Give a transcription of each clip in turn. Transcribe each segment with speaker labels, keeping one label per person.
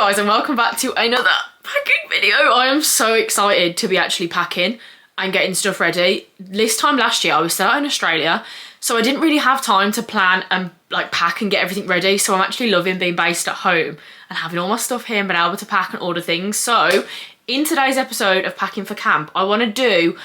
Speaker 1: guys, and welcome back to another packing video. I am so excited to be actually packing and getting stuff ready. This time last year I was still out in Australia, so I didn't really have time to plan and like pack and get everything ready. So I'm actually loving being based at home and having all my stuff here and being able to pack and order things. So in today's episode of Packing for Camp, I want to do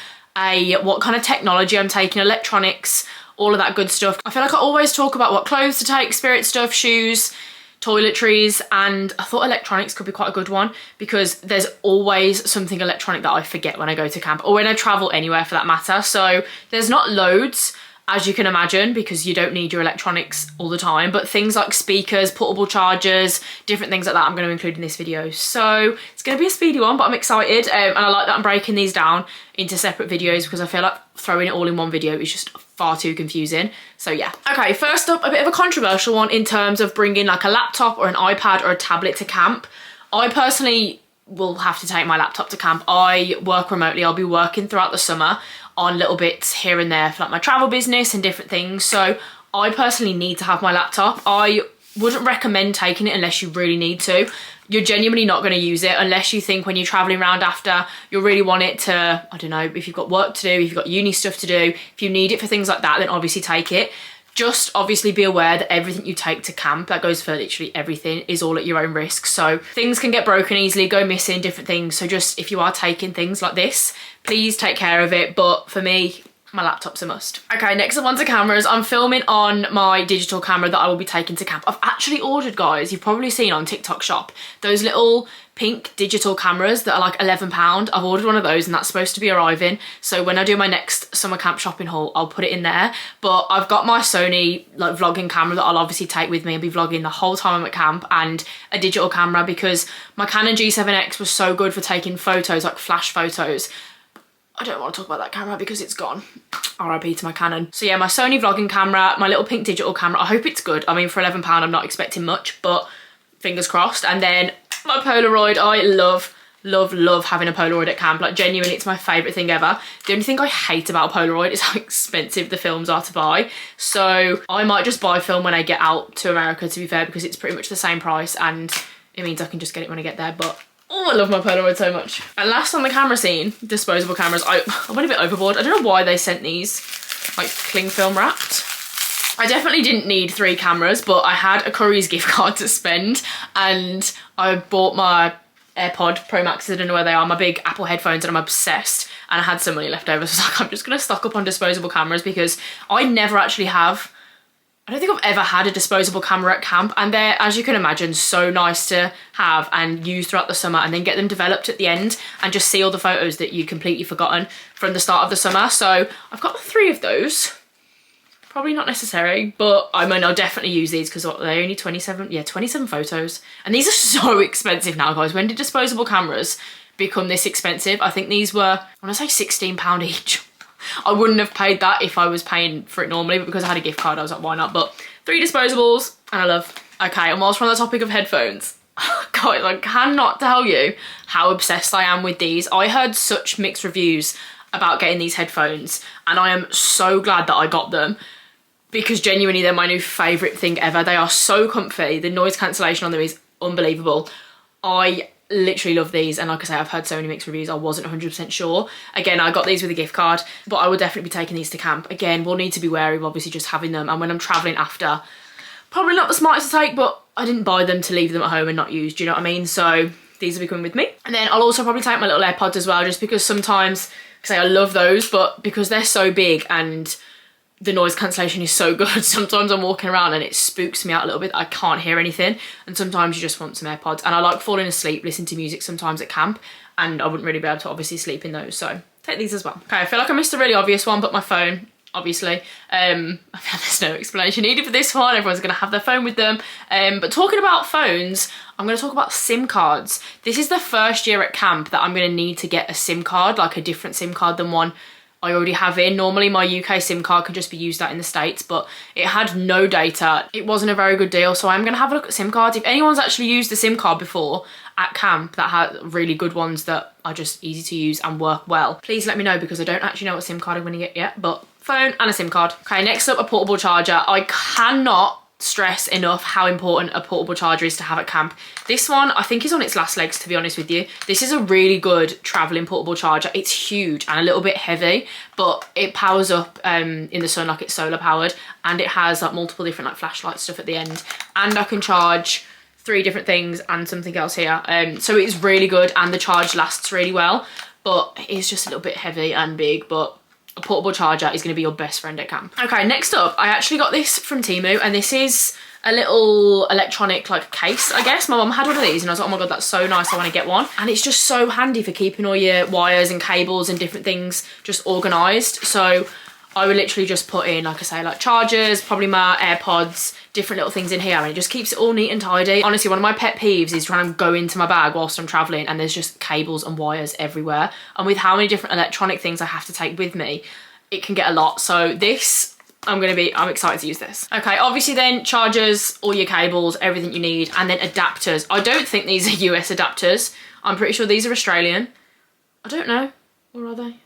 Speaker 1: what kind of technology I'm taking, electronics, all of that good stuff. I feel like I always talk about what clothes to take, spirit stuff, shoes, toiletries, and I thought electronics could be quite a good one because there's always something electronic that I forget when I go to camp or when I travel anywhere for that matter. So there's not loads, as you can imagine, because you don't need your electronics all the time, but things like speakers, portable chargers, different things like that I'm going to include in this video. So it's going to be a speedy one, but I'm excited, and I like that I'm breaking these down into separate videos because I feel like throwing it all in one video is just far too confusing. So yeah. Okay, first up, a bit of a controversial one in terms of bringing like a laptop or an iPad or a tablet to camp. I personally will have to take my laptop to camp. I work remotely. I'll be working throughout the summer on little bits here and there for like my travel business and different things. So I personally need to have my laptop. I wouldn't recommend taking it unless you really need to. You're genuinely not going to use it unless you think when you're traveling around after, you'll really want it to, I don't know, if you've got work to do, if you've got uni stuff to do, if you need it for things like that, then obviously take it. Just obviously be aware that everything you take to camp, that goes for literally everything, is all at your own risk. So things can get broken easily, go missing, different things. So just if you are taking things like this, please take care of it. But for me, my laptop's a must. Okay, next up onto cameras. I'm filming on my digital camera that I will be taking to camp. I've actually ordered, guys, you've probably seen on TikTok shop, those little pink digital cameras that are like £11. I've ordered one of those and that's supposed to be arriving. So when I do my next summer camp shopping haul, I'll put it in there. But I've got my Sony like vlogging camera that I'll obviously take with me and be vlogging the whole time I'm at camp, and a digital camera because my Canon G7X was so good for taking photos, like flash photos. I don't want to talk about that camera because it's gone. RIP to my Canon. So yeah, my Sony vlogging camera, my little pink digital camera. I hope it's good. I mean, for £11, I'm not expecting much, but fingers crossed. And then my Polaroid. I love having a Polaroid at camp. Like genuinely, it's my favourite thing ever. The only thing I hate about Polaroid is how expensive the films are to buy. So I might just buy film when I get out to America, to be fair, because it's pretty much the same price and it means I can just get it when I get there. But oh, I love my Polaroid so much. And last on the camera scene, disposable cameras. I went a bit overboard. I don't know why they sent these like cling film wrapped. I definitely didn't need 3 cameras, but I had a Curry's gift card to spend and I bought my AirPod Pro Maxes, I don't know where they are, my big Apple headphones, and I'm obsessed, and I had some money left over, so I was like, I'm just gonna stock up on disposable cameras because I never actually have, I don't think I've ever had a disposable camera at camp, and they're, as you can imagine, so nice to have and use throughout the summer and then get them developed at the end and just see all the photos that you'd completely forgotten from the start of the summer. So I've got 3 of those. Probably not necessary, but I mean, I'll definitely use these because they're only 27 photos. And these are so expensive now, guys. When did disposable cameras become this expensive? I think these were, I want to say £16 each. I wouldn't have paid that if I was paying for it normally, but because I had a gift card, I was like, why not? But 3 disposables, and I love. Okay, and whilst we're on the topic of headphones, guys, I cannot tell you how obsessed I am with these. I heard such mixed reviews about getting these headphones, and I am so glad that I got them, because genuinely they're my new favourite thing ever. They are so comfy. The noise cancellation on them is unbelievable. I literally love these, and like I say, I've heard so many mixed reviews. I wasn't 100% sure. Again, I got these with a gift card, but I would definitely be taking these to camp. Again, we'll need to be wary of obviously just having them, and when I'm travelling after, probably not the smartest to take, but I didn't buy them to leave them at home and not use, do you know what I mean? So these will be coming with me. And then I'll also probably take my little AirPods as well, just because sometimes, say I love those, but because they're so big and the noise cancellation is so good, sometimes I'm walking around and it spooks me out a little bit. I can't hear anything, and sometimes you just want some AirPods. And I like falling asleep listening to music sometimes at camp, and I wouldn't really be able to obviously sleep in those, so take these as well. Okay, I feel like I missed a really obvious one, but my phone, obviously. I feel there's no explanation needed for this one. Everyone's gonna have their phone with them. But talking about phones, I'm gonna talk about SIM cards. This is the first year at camp that I'm gonna need to get a SIM card, like a different SIM card than one I already have in. Normally my UK SIM card can just be used out in the States, but it had no data. It wasn't a very good deal, so I'm gonna have a look at SIM cards. If anyone's actually used a SIM card before at camp that had really good ones that are just easy to use and work well, please let me know, because I don't actually know what SIM card I'm gonna get yet, but phone and a SIM card. Okay, next up, a portable charger. I cannot stress enough how important a portable charger is to have at camp. This one I think is on its last legs, to be honest with you. This is a really good traveling portable charger. It's huge and a little bit heavy, but it powers up in the sun, like it's solar powered, and it has like multiple different like flashlight stuff at the end, and I can charge 3 different things and something else here, so it's really good, and the charge lasts really well, but it's just a little bit heavy and big. But a portable charger is going to be your best friend at camp. Okay, next up, I actually got this from Temu, and this is a little electronic like case, I guess. My mum had one of these and I was like, oh my god, that's so nice, I want to get one. And it's just so handy for keeping all your wires and cables and different things just organised. So I would literally just put in, like I say, like chargers, probably my AirPods, different little things in here, and it just keeps it all neat and tidy. Honestly, one of my pet peeves is trying to go into my bag whilst I'm traveling and there's just cables and wires everywhere. And with how many different electronic things I have to take with me, it can get a lot. So this, I'm excited to use this. Okay, obviously then chargers, all your cables, everything you need, and then adapters. I don't think these are US adapters. I'm pretty sure these are Australian. I don't know, or are they?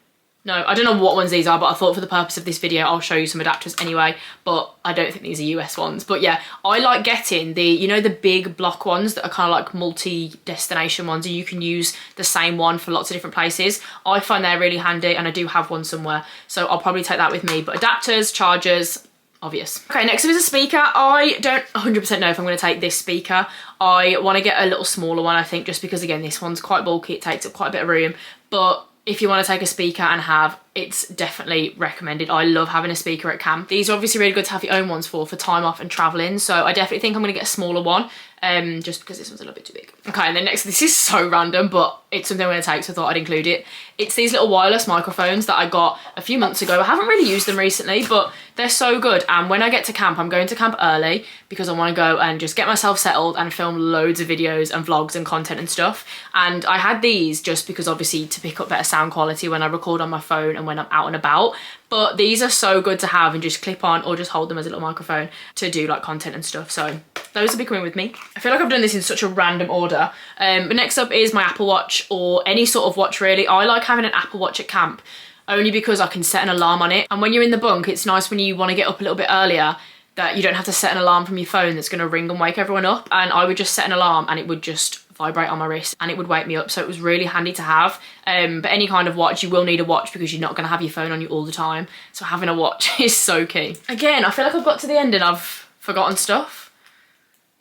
Speaker 1: No, I don't know what ones these are, but I thought for the purpose of this video, I'll show you some adapters anyway, but I don't think these are US ones. But yeah, I like getting the, you know, the big block ones that are kind of like multi-destination ones, and you can use the same one for lots of different places. I find they're really handy, and I do have one somewhere, so I'll probably take that with me. But adapters, chargers, obvious. Okay, next up is a speaker. I don't 100% know if I'm going to take this speaker. I want to get a little smaller one, I think, just because, again, this one's quite bulky. It takes up quite a bit of room, but if you want to take a speaker and have, it's definitely recommended. I love having a speaker at camp. These are obviously really good to have your own ones for time off and traveling. So I definitely think I'm going to get a smaller one, just because this one's a little bit too big. Okay, and then next, this is so random, but it's something I'm going to take, so I thought I'd include it. It's these little wireless microphones that I got a few months ago. I haven't really used them recently, but they're so good. And when I get to camp, I'm going to camp early because I want to go and just get myself settled and film loads of videos and vlogs and content and stuff. And I had these just because, obviously, to pick up better sound quality when I record on my phone and when I'm out and about. But these are so good to have and just clip on, or just hold them as a little microphone to do like content and stuff. So those will be coming with me. I feel like I've done this in such a random order. But next up is my Apple Watch, or any sort of watch really. I like having an Apple Watch at camp only because I can set an alarm on it. And when you're in the bunk, it's nice when you want to get up a little bit earlier that you don't have to set an alarm from your phone that's going to ring and wake everyone up. And I would just set an alarm and it would just vibrate on my wrist and it would wake me up. So it was really handy to have. But any kind of watch, you will need a watch because you're not going to have your phone on you all the time. So having a watch is so key. Again, I feel like I've got to the end and I've forgotten stuff.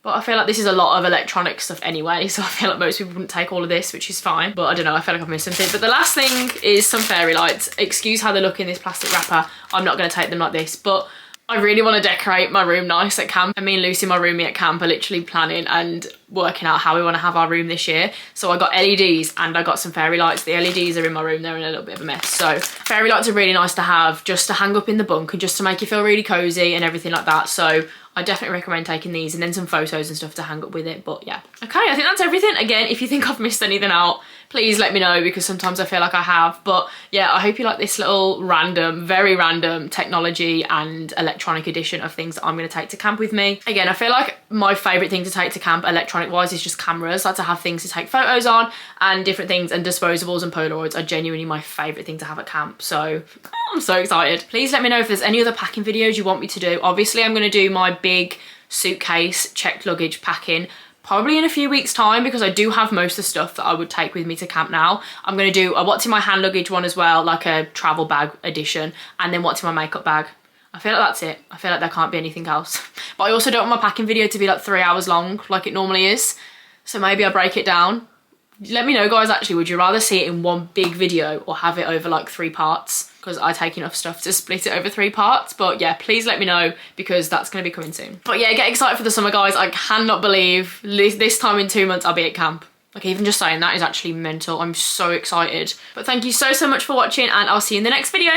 Speaker 1: But I feel like this is a lot of electronic stuff anyway, so I feel like most people wouldn't take all of this, which is fine. But I don't know, I feel like I've missed something. But the last thing is some fairy lights. Excuse how they look in this plastic wrapper. I'm not going to take them like this, but I really want to decorate my room nice at camp. And me and Lucy, my roomie at camp, are literally planning and working out how we want to have our room this year. So I got LEDs and I got some fairy lights. The LEDs are in my room, they're in a little bit of a mess. So fairy lights are really nice to have just to hang up in the bunk and just to make you feel really cozy and everything like that. So I definitely recommend taking these, and then some photos and stuff to hang up with it. But yeah, okay, I think that's everything. Again, if you think I've missed anything out, please let me know, because sometimes I feel like I have. But yeah, I hope you like this little random, very random technology and electronic edition of things that I'm going to take to camp with me. Again, I feel like my favourite thing to take to camp electronic wise is just cameras. I like to have things to take photos on and different things, and disposables and Polaroids are genuinely my favourite thing to have at camp. So I'm so excited. Please let me know if there's any other packing videos you want me to do. Obviously, I'm going to do my big suitcase checked luggage packing probably in a few weeks time, because I do have most of the stuff that I would take with me to camp now. I'm going to do a what's in my hand luggage one as well, like a travel bag edition, and then what's in my makeup bag. I feel like that's it. I feel like there can't be anything else. But I also don't want my packing video to be like 3 hours long like it normally is. So maybe I break it down. Let me know, guys, actually, would you rather see it in one big video or have it over like 3 parts? Because I take enough stuff to split it over 3 parts. But yeah, please let me know, because that's going to be coming soon. But yeah, get excited for the summer, guys. I cannot believe this time in 2 months I'll be at camp. Like, even just saying that is actually mental. I'm so excited. But thank you so much for watching, and I'll see you in the next video.